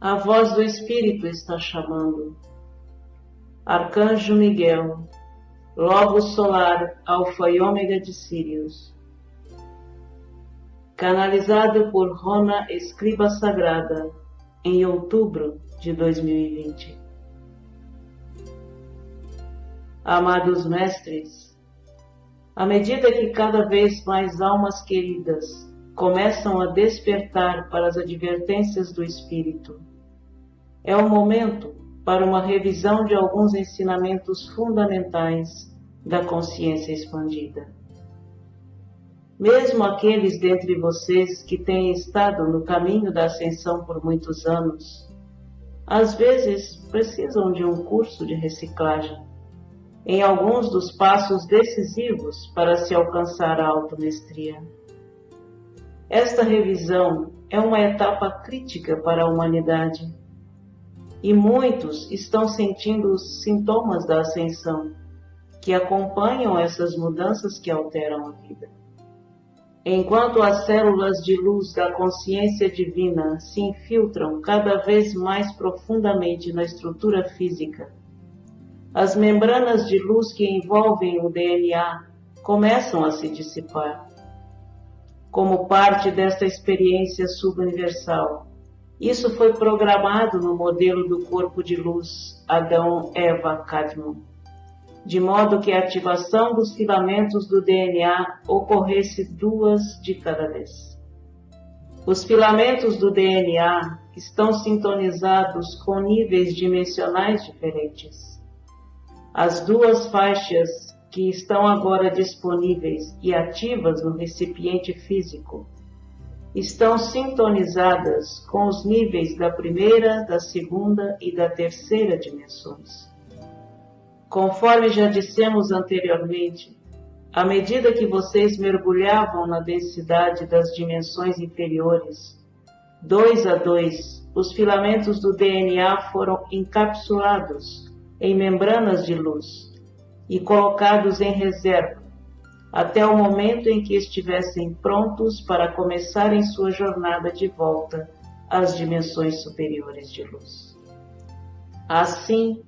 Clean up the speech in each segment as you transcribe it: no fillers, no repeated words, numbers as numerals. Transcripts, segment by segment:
A voz do Espírito está chamando. Arcanjo Miguel, Logos Solar, Alfa e Ômega de Sírius. Canalizado por Rona Escriba Sagrada, em outubro de 2020. Amados Mestres, à medida que cada vez mais almas queridas começam a despertar para as advertências do Espírito, é o momento para uma revisão de alguns ensinamentos fundamentais da consciência expandida. Mesmo aqueles dentre vocês que têm estado no caminho da ascensão por muitos anos, às vezes precisam de um curso de reciclagem em alguns dos passos decisivos para se alcançar a automestria. Esta revisão é uma etapa crítica para a humanidade, e muitos estão sentindo os sintomas da ascensão, que acompanham essas mudanças que alteram a vida. Enquanto as células de luz da consciência divina se infiltram cada vez mais profundamente na estrutura física, as membranas de luz que envolvem o DNA começam a se dissipar. Como parte desta experiência subuniversal, isso foi programado no modelo do corpo de luz Adão-Eva-Cadmon, de modo que a ativação dos filamentos do DNA ocorresse 2 de cada vez. Os filamentos do DNA estão sintonizados com níveis dimensionais diferentes. As 2 faixas que estão agora disponíveis e ativas no recipiente físico estão sintonizadas com os níveis da primeira, da segunda e da terceira dimensões. Conforme já dissemos anteriormente, à medida que vocês mergulhavam na densidade das dimensões inferiores, 2 a 2, os filamentos do DNA foram encapsulados em membranas de luz e colocados em reserva, até o momento em que estivessem prontos para começarem sua jornada de volta às dimensões superiores de luz. Assim,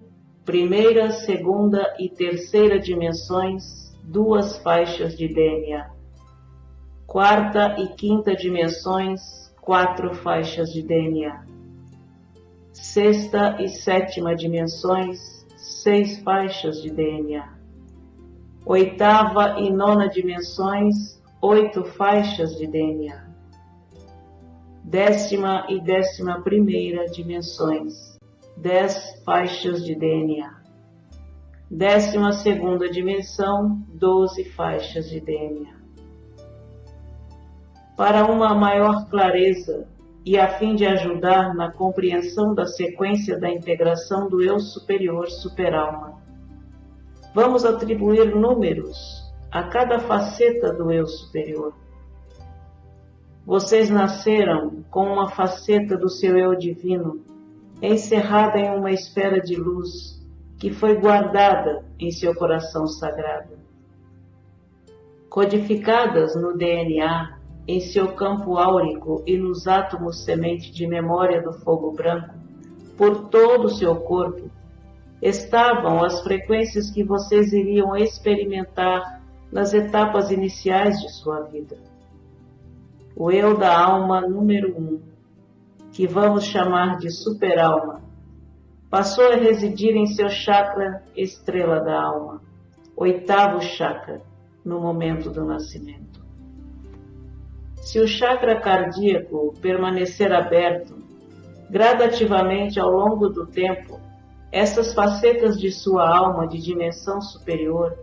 primeira, segunda e terceira dimensões, 2 faixas de DNA. Quarta e quinta dimensões, 4 faixas de DNA. Sexta e sétima dimensões, 6 faixas de DNA. Oitava e nona dimensões, 8 faixas de DNA. 10ª e 11ª dimensões, 10 faixas de DNA. 12ª dimensão, 12 faixas de DNA. Para uma maior clareza e a fim de ajudar na compreensão da sequência da integração do Eu Superior Superalma, vamos atribuir números a cada faceta do Eu Superior. Vocês nasceram com uma faceta do seu Eu Divino encerrada em uma esfera de luz que foi guardada em seu coração sagrado. Codificadas no DNA, em seu campo áurico e nos átomos semente de memória do fogo branco, por todo o seu corpo, estavam as frequências que vocês iriam experimentar nas etapas iniciais de sua vida. O Eu da Alma número 1, que vamos chamar de Superalma, passou a residir em seu chakra Estrela da Alma, 8º chakra, no momento do nascimento. Se o chakra cardíaco permanecer aberto, gradativamente ao longo do tempo, essas facetas de sua alma de dimensão superior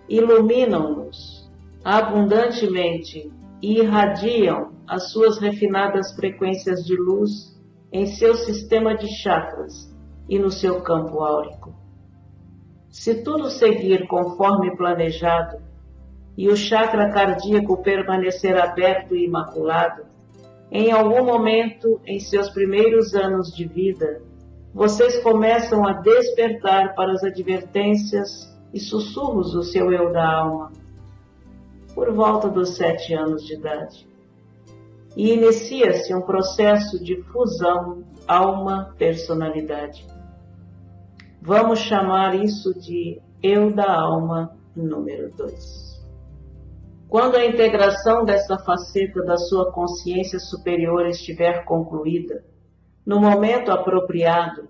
iluminam-nos abundantemente e irradiam as suas refinadas frequências de luz em seu sistema de chakras e no seu campo áurico. Se tudo seguir conforme planejado e o chakra cardíaco permanecer aberto e imaculado, em algum momento em seus primeiros anos de vida, vocês começam a despertar para as advertências e sussurros do seu Eu da Alma, por volta dos 7 anos de idade. e inicia-se um processo de fusão alma-personalidade. Vamos chamar isso de eu da alma número 2. Quando a integração dessa faceta da sua consciência superior estiver concluída, no momento apropriado,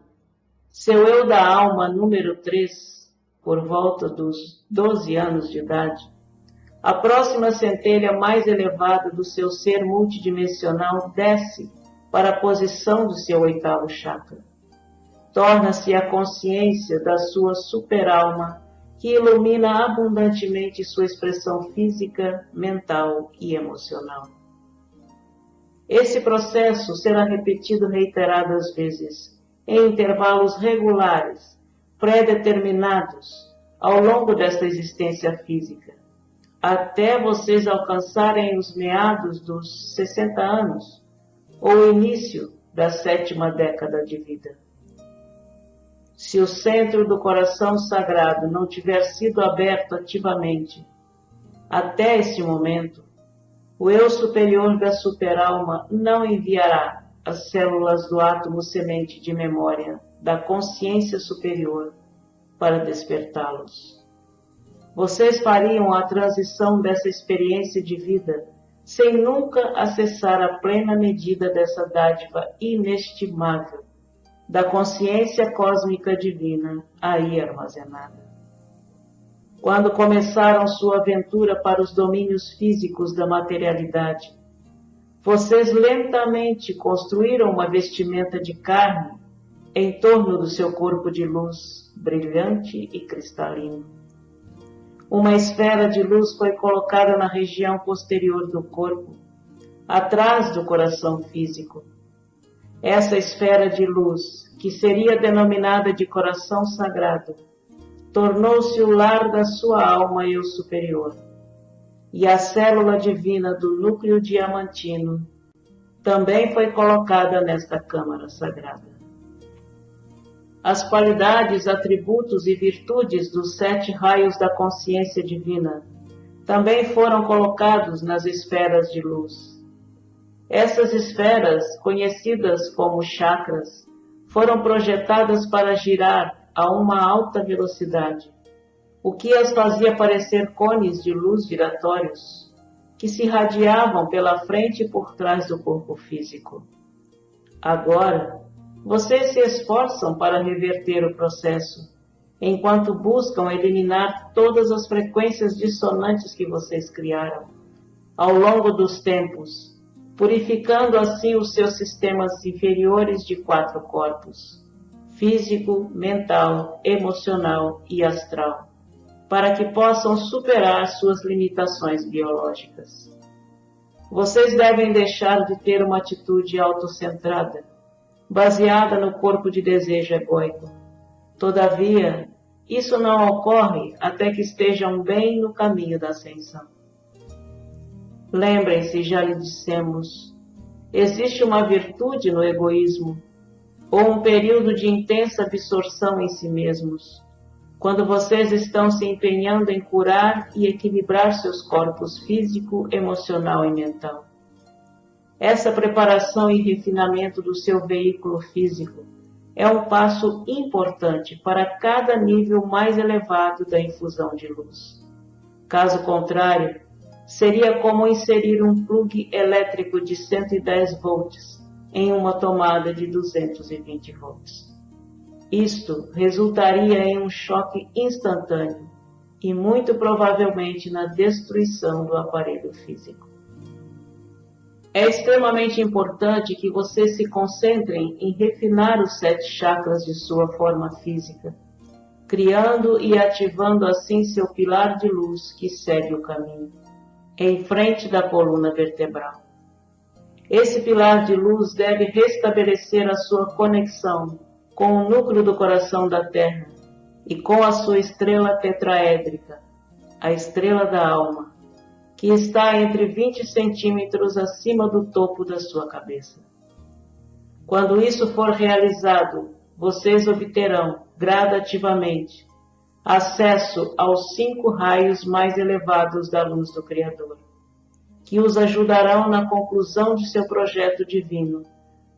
seu eu da alma número 3, por volta dos 12 anos de idade, a próxima centelha mais elevada do seu ser multidimensional desce para a posição do seu 8º chakra. Torna-se a consciência da sua superalma, que ilumina abundantemente sua expressão física, mental e emocional. Esse processo será repetido reiteradas vezes, em intervalos regulares, pré-determinados, ao longo desta existência física, até vocês alcançarem os meados dos 60 anos, ou o início da 7ª década de vida. Se o centro do coração sagrado não tiver sido aberto ativamente, até esse momento, o eu superior da superalma não enviará as células do átomo semente de memória da consciência superior para despertá-los. Vocês fariam a transição dessa experiência de vida sem nunca acessar a plena medida dessa dádiva inestimável da consciência cósmica divina aí armazenada. Quando começaram sua aventura para os domínios físicos da materialidade, vocês lentamente construíram uma vestimenta de carne em torno do seu corpo de luz, brilhante e cristalino. Uma esfera de luz foi colocada na região posterior do corpo, atrás do coração físico. Essa esfera de luz, que seria denominada de coração sagrado, tornou-se o lar da sua alma eu superior. E a célula divina do núcleo diamantino também foi colocada nesta câmara sagrada. As qualidades, atributos e virtudes dos 7 raios da consciência divina também foram colocados nas esferas de luz. Essas esferas, conhecidas como chakras, foram projetadas para girar a uma alta velocidade, o que as fazia parecer cones de luz giratórios, que se irradiavam pela frente e por trás do corpo físico. Agora, vocês se esforçam para reverter o processo, enquanto buscam eliminar todas as frequências dissonantes que vocês criaram ao longo dos tempos, purificando assim os seus sistemas inferiores de 4 corpos, físico, mental, emocional e astral, para que possam superar suas limitações biológicas. Vocês devem deixar de ter uma atitude autocentrada, baseada no corpo de desejo egóico. Todavia, isso não ocorre até que estejam bem no caminho da ascensão. Lembrem-se, já lhe dissemos, existe uma virtude no egoísmo, ou um período de intensa absorção em si mesmos, quando vocês estão se empenhando em curar e equilibrar seus corpos físico, emocional e mental. Essa preparação e refinamento do seu veículo físico é um passo importante para cada nível mais elevado da infusão de luz. Caso contrário, seria como inserir um plugue elétrico de 110 volts em uma tomada de 220 volts. Isto resultaria em um choque instantâneo e muito provavelmente na destruição do aparelho físico. É extremamente importante que vocês se concentrem em refinar os 7 chakras de sua forma física, criando e ativando assim seu pilar de luz que segue o caminho, em frente da coluna vertebral. Esse pilar de luz deve restabelecer a sua conexão com o núcleo do coração da Terra e com a sua estrela tetraédrica, a estrela da alma, que está entre 20 centímetros acima do topo da sua cabeça. Quando isso for realizado, vocês obterão, gradativamente, acesso aos 5 raios mais elevados da luz do Criador, que os ajudarão na conclusão de seu projeto divino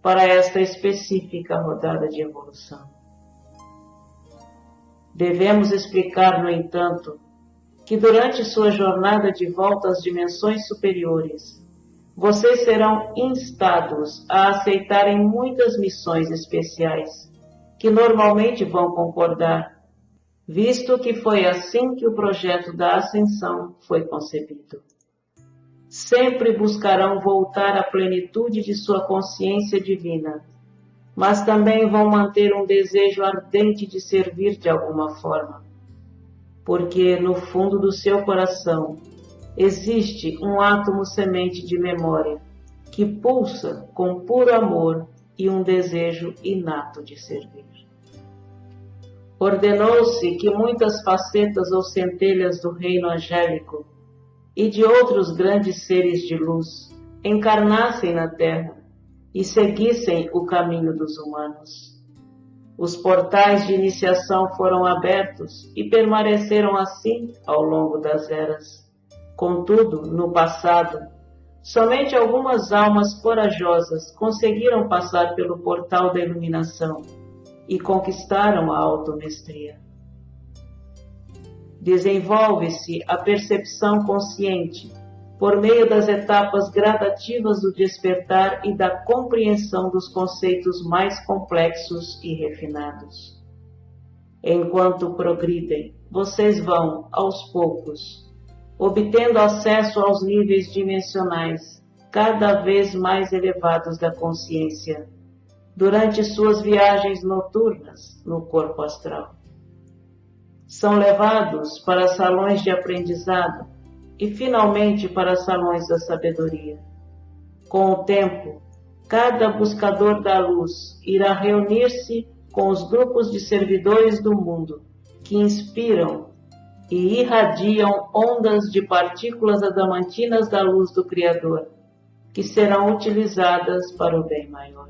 para esta específica rodada de evolução. Devemos explicar, no entanto, que durante sua jornada de volta às dimensões superiores, vocês serão instados a aceitarem muitas missões especiais, que normalmente vão concordar, visto que foi assim que o projeto da ascensão foi concebido. Sempre buscarão voltar à plenitude de sua consciência divina, mas também vão manter um desejo ardente de servir de alguma forma, porque no fundo do seu coração existe um átomo semente de memória que pulsa com puro amor e um desejo inato de servir. Ordenou-se que muitas facetas ou centelhas do reino angélico e de outros grandes seres de luz encarnassem na Terra e seguissem o caminho dos humanos. Os portais de iniciação foram abertos e permaneceram assim ao longo das eras. Contudo, no passado, somente algumas almas corajosas conseguiram passar pelo portal da iluminação e conquistaram a automestria. Desenvolve-se a percepção consciente por meio das etapas gradativas do despertar e da compreensão dos conceitos mais complexos e refinados. Enquanto progridem, vocês vão, aos poucos, obtendo acesso aos níveis dimensionais cada vez mais elevados da consciência, durante suas viagens noturnas no corpo astral. São levados para salões de aprendizado e, finalmente, para salões da sabedoria. Com o tempo, cada buscador da luz irá reunir-se com os grupos de servidores do mundo que inspiram e irradiam ondas de partículas adamantinas da luz do Criador, que serão utilizadas para o bem maior.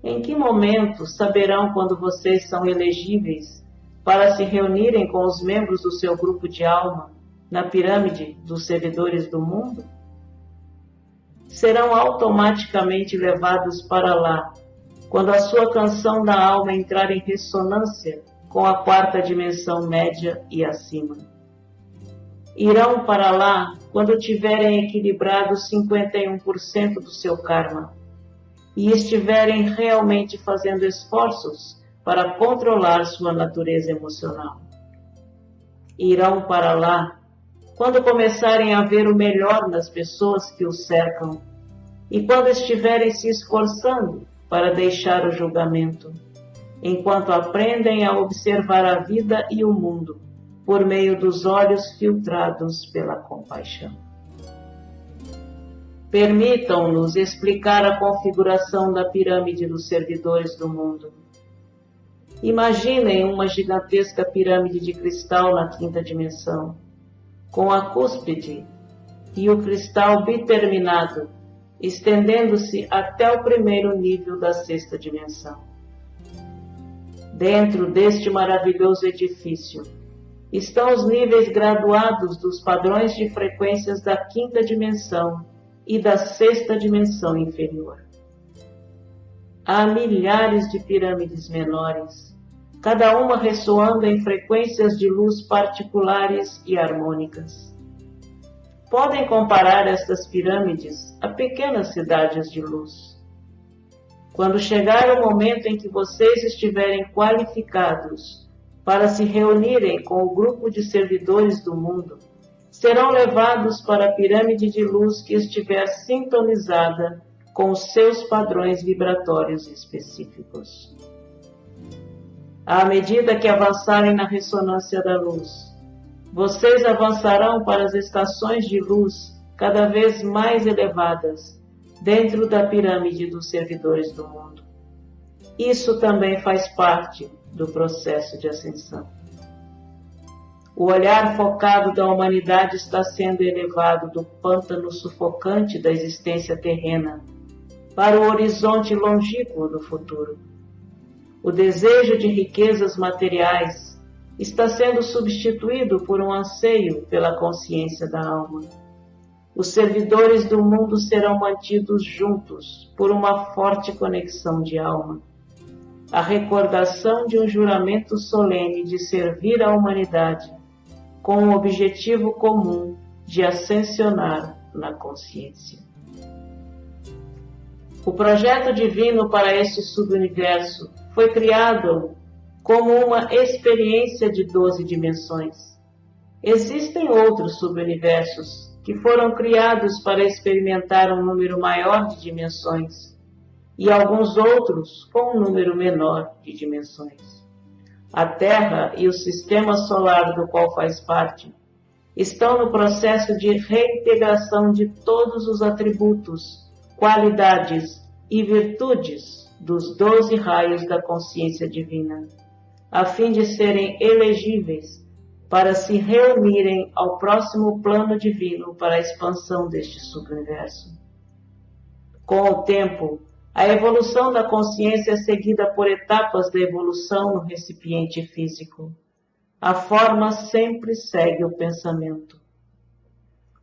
Em que momento saberão quando vocês são elegíveis para se reunirem com os membros do seu grupo de alma na pirâmide dos servidores do mundo? Serão automaticamente levados para lá quando a sua canção da alma entrar em ressonância com a quarta dimensão média e acima. Irão para lá quando tiverem equilibrado 51% do seu karma e estiverem realmente fazendo esforços para controlar sua natureza emocional. Irão para lá quando começarem a ver o melhor nas pessoas que os cercam e quando estiverem se esforçando para deixar o julgamento, enquanto aprendem a observar a vida e o mundo por meio dos olhos filtrados pela compaixão. Permitam-nos explicar a configuração da pirâmide dos servidores do mundo. Imaginem uma gigantesca pirâmide de cristal na quinta dimensão, com a cúspide e o cristal biterminado, estendendo-se até o primeiro nível da sexta dimensão. Dentro deste maravilhoso edifício estão os níveis graduados dos padrões de frequências da quinta dimensão e da sexta dimensão inferior. Há milhares de pirâmides menores, cada uma ressoando em frequências de luz particulares e harmônicas. Podem comparar estas pirâmides a pequenas cidades de luz. Quando chegar o momento em que vocês estiverem qualificados para se reunirem com o grupo de servidores do mundo, serão levados para a pirâmide de luz que estiver sintonizada com os seus padrões vibratórios específicos. À medida que avançarem na ressonância da luz, vocês avançarão para as estações de luz cada vez mais elevadas dentro da pirâmide dos servidores do mundo. Isso também faz parte do processo de ascensão. O olhar focado da humanidade está sendo elevado do pântano sufocante da existência terrena para o horizonte longínquo do futuro. O desejo de riquezas materiais está sendo substituído por um anseio pela consciência da alma. Os servidores do mundo serão mantidos juntos por uma forte conexão de alma. A recordação de um juramento solene de servir à humanidade com o objetivo comum de ascensionar na consciência. O projeto divino para este subuniverso foi criado como uma experiência de 12 dimensões. Existem outros subuniversos que foram criados para experimentar um número maior de dimensões e alguns outros com um número menor de dimensões. A Terra e o sistema solar do qual faz parte estão no processo de reintegração de todos os atributos, qualidades e virtudes dos 12 raios da consciência divina, a fim de serem elegíveis para se reunirem ao próximo plano divino para a expansão deste subuniverso. Com o tempo, a evolução da consciência é seguida por etapas da evolução no recipiente físico. A forma sempre segue o pensamento.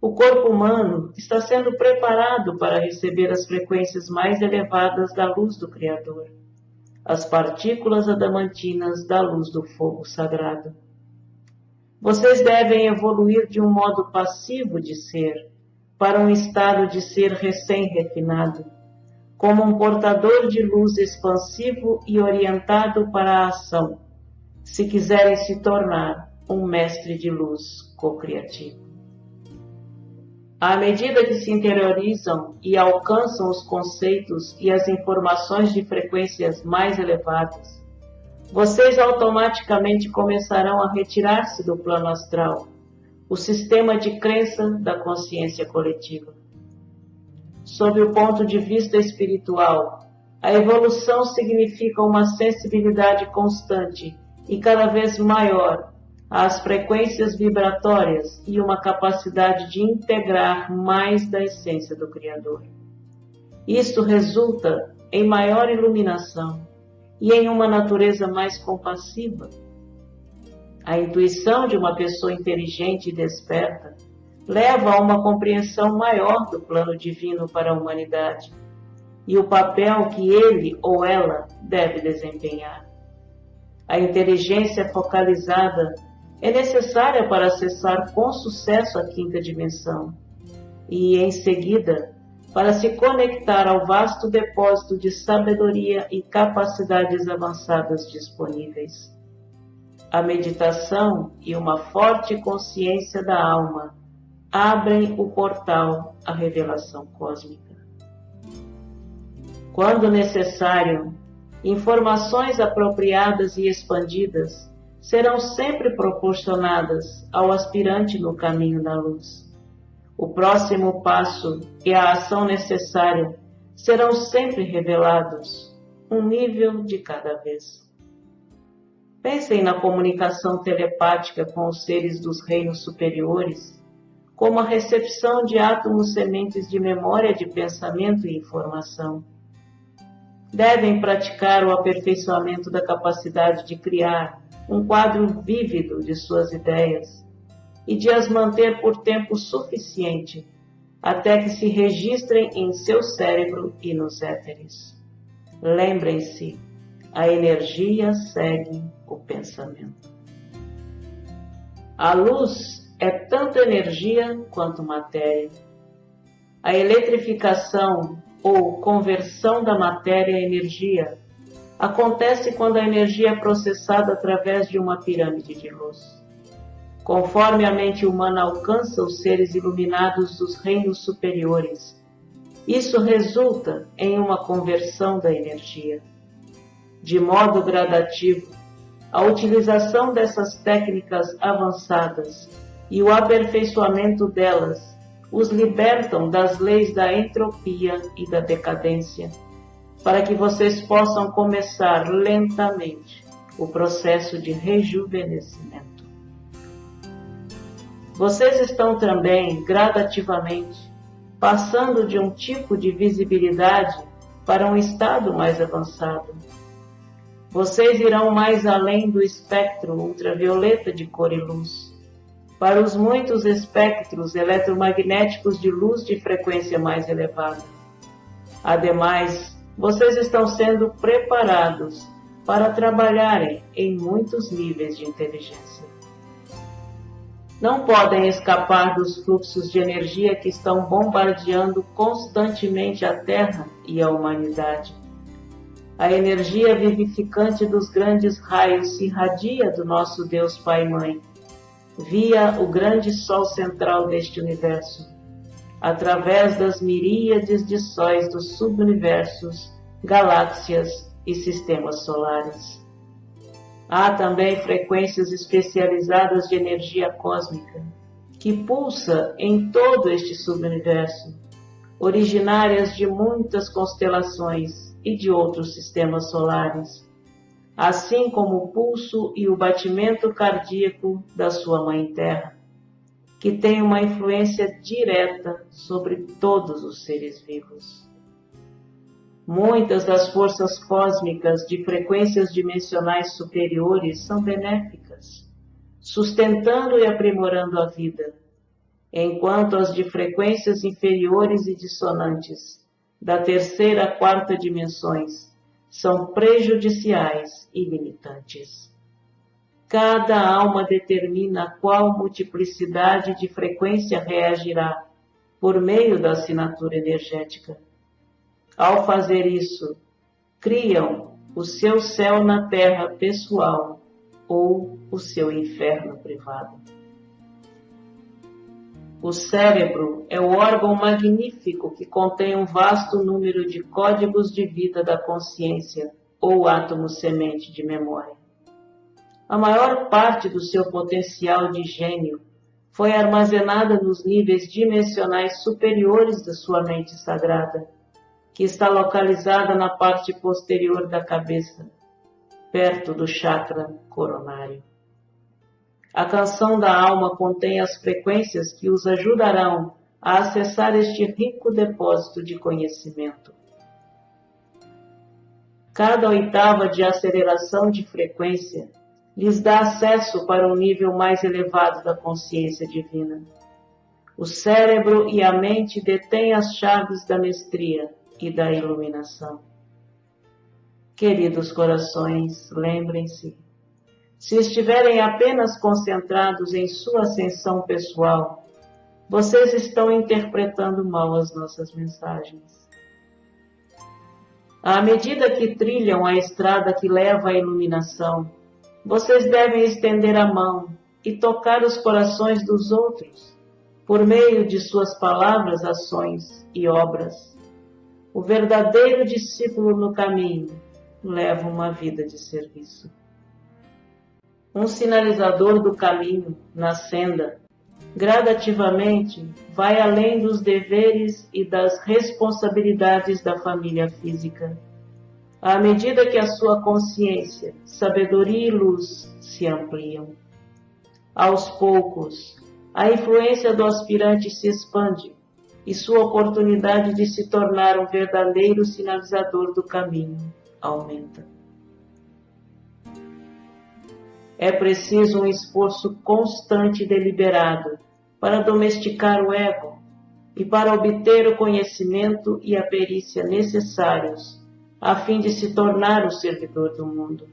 O corpo humano está sendo preparado para receber as frequências mais elevadas da luz do Criador, as partículas adamantinas da luz do fogo sagrado. Vocês devem evoluir de um modo passivo de ser para um estado de ser recém-refinado, como um portador de luz expansivo e orientado para a ação, se quiserem se tornar um mestre de luz co-criativo. À medida que se interiorizam e alcançam os conceitos e as informações de frequências mais elevadas, vocês automaticamente começarão a retirar-se do plano astral, o sistema de crença da consciência coletiva. Sob o ponto de vista espiritual, a evolução significa uma sensibilidade constante e cada vez maior às frequências vibratórias e uma capacidade de integrar mais da essência do Criador. Isto resulta em maior iluminação e em uma natureza mais compassiva. A intuição de uma pessoa inteligente e desperta leva a uma compreensão maior do plano divino para a humanidade e o papel que ele ou ela deve desempenhar. A inteligência focalizada é necessária para acessar com sucesso a quinta dimensão e, em seguida, para se conectar ao vasto depósito de sabedoria e capacidades avançadas disponíveis. A meditação e uma forte consciência da alma abrem o portal à revelação cósmica. Quando necessário, informações apropriadas e expandidas serão sempre proporcionadas ao aspirante no caminho da luz. O próximo passo e a ação necessária serão sempre revelados, um nível de cada vez. Pensem na comunicação telepática com os seres dos reinos superiores, como a recepção de átomos sementes de memória de pensamento e informação. Devem praticar o aperfeiçoamento da capacidade de criar um quadro vívido de suas ideias e de as manter por tempo suficiente até que se registrem em seu cérebro e nos éteres. Lembrem-se, a energia segue o pensamento. A luz é tanto energia quanto matéria. A eletrificação ou conversão da matéria em energia acontece quando a energia é processada através de uma pirâmide de luz. Conforme a mente humana alcança os seres iluminados dos reinos superiores, isso resulta em uma conversão da energia. De modo gradativo, a utilização dessas técnicas avançadas e o aperfeiçoamento delas os libertam das leis da entropia e da decadência, para que vocês possam começar lentamente o processo de rejuvenescimento. Vocês estão também, gradativamente, passando de um tipo de visibilidade para um estado mais avançado. Vocês irão mais além do espectro ultravioleta de cor e luz, para os muitos espectros eletromagnéticos de luz de frequência mais elevada. Ademais, vocês estão sendo preparados para trabalharem em muitos níveis de inteligência. Não podem escapar dos fluxos de energia que estão bombardeando constantemente a Terra e a humanidade. A energia vivificante dos grandes raios se irradia do nosso Deus Pai e Mãe, via o grande Sol central deste universo, através das miríades de sóis dos subuniversos, galáxias e sistemas solares. Há também frequências especializadas de energia cósmica, que pulsa em todo este subuniverso, originárias de muitas constelações e de outros sistemas solares, assim como o pulso e o batimento cardíaco da sua Mãe Terra, que tem uma influência direta sobre todos os seres vivos. Muitas das forças cósmicas de frequências dimensionais superiores são benéficas, sustentando e aprimorando a vida, enquanto as de frequências inferiores e dissonantes, da terceira a quarta dimensões, são prejudiciais e limitantes. Cada alma determina qual multiplicidade de frequência reagirá por meio da assinatura energética. Ao fazer isso, criam o seu céu na terra pessoal ou o seu inferno privado. O cérebro é o órgão magnífico que contém um vasto número de códigos de vida da consciência ou átomo semente de memória. A maior parte do seu potencial de gênio foi armazenada nos níveis dimensionais superiores da sua mente sagrada, que está localizada na parte posterior da cabeça, perto do chakra coronário. A canção da alma contém as frequências que os ajudarão a acessar este rico depósito de conhecimento. Cada oitava de aceleração de frequência lhes dá acesso para um nível mais elevado da consciência divina. O cérebro e a mente detêm as chaves da mestria e da iluminação. Queridos corações, lembrem-se, se estiverem apenas concentrados em sua ascensão pessoal, vocês estão interpretando mal as nossas mensagens. À medida que trilham a estrada que leva à iluminação, vocês devem estender a mão e tocar os corações dos outros, por meio de suas palavras, ações e obras. O verdadeiro discípulo no caminho leva uma vida de serviço. Um sinalizador do caminho, na senda, gradativamente vai além dos deveres e das responsabilidades da família física, à medida que a sua consciência, sabedoria e luz se ampliam. Aos poucos, a influência do aspirante se expande e sua oportunidade de se tornar um verdadeiro sinalizador do caminho aumenta. É preciso um esforço constante e deliberado para domesticar o ego e para obter o conhecimento e a perícia necessários a fim de se tornar o servidor do mundo.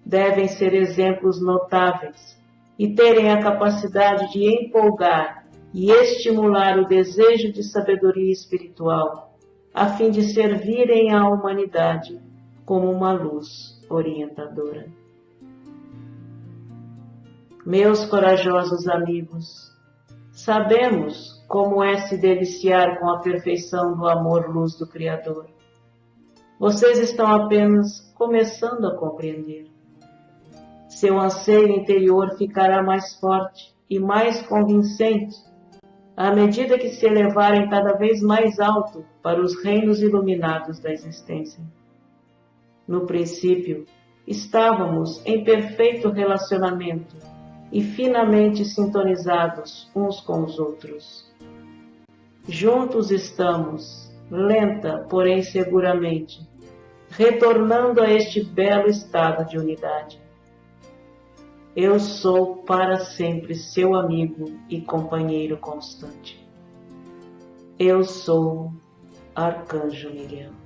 Devem ser exemplos notáveis e terem a capacidade de empolgar e estimular o desejo de sabedoria espiritual, a fim de servirem à humanidade como uma luz orientadora. Meus corajosos amigos, sabemos como é se deliciar com a perfeição do amor-luz do Criador. Vocês estão apenas começando a compreender. Seu anseio interior ficará mais forte e mais convincente à medida que se elevarem cada vez mais alto para os reinos iluminados da existência. No princípio, estávamos em perfeito relacionamento e finamente sintonizados uns com os outros. Juntos estamos, lenta, porém seguramente, retornando a este belo estado de unidade. Eu sou para sempre seu amigo e companheiro constante. Eu sou Arcanjo Miguel.